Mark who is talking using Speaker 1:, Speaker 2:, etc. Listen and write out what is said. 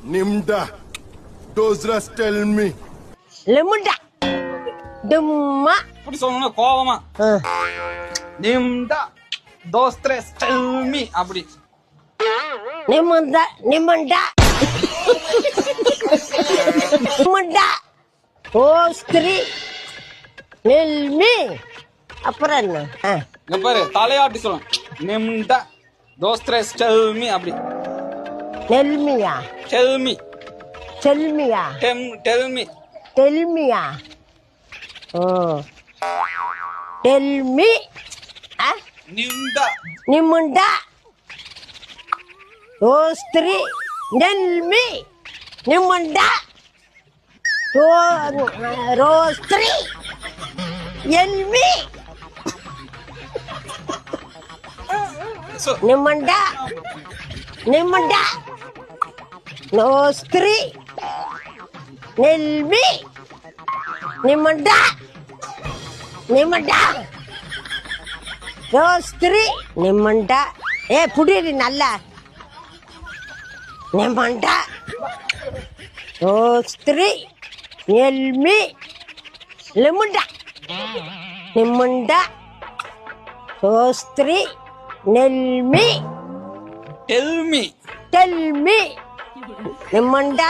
Speaker 1: Nimda. Those rest tell me.
Speaker 2: லிமுண்டா டும்மா
Speaker 3: இப்படி சொல்லணும் கோவமா. நிம்டா தோஸ்திரஸ் டெல் மீ அப்படி.
Speaker 2: நிமுண்டா நிமுண்டா நிமுண்டா ஓஸ்திரி நெல்மி அப்புறம் என்ன
Speaker 3: இங்க பாரு தலையாட்டி சொல்லணும். நிம்டா தோஸ்திரஸ் டெல் மீ அப்படி.
Speaker 2: நெல்மியா
Speaker 3: டெல் மீ
Speaker 2: செல்மியா
Speaker 3: டெல் மீ.
Speaker 2: டெல்மியா ஓ டெல்மி
Speaker 3: நிம்டா
Speaker 2: நிமுண்டா ஓஸ்திரி நெல்மி நிமுண்டா ரோஸ்திரி எல்மி நிமுண்டா நிமுண்டா நோஸ்திரி நெல்மி நிமுண்டா நிமுண்டா ரோஸ்திரி நிமுண்டா புடிடி நல்லா நிமுண்டா ரோஸ்திரி நெல்மி லிமுண்டா நிமுண்டா ரோஸ்திரி நெல்மி
Speaker 3: டெல் மீ.
Speaker 2: டெல்மி நிமுண்டா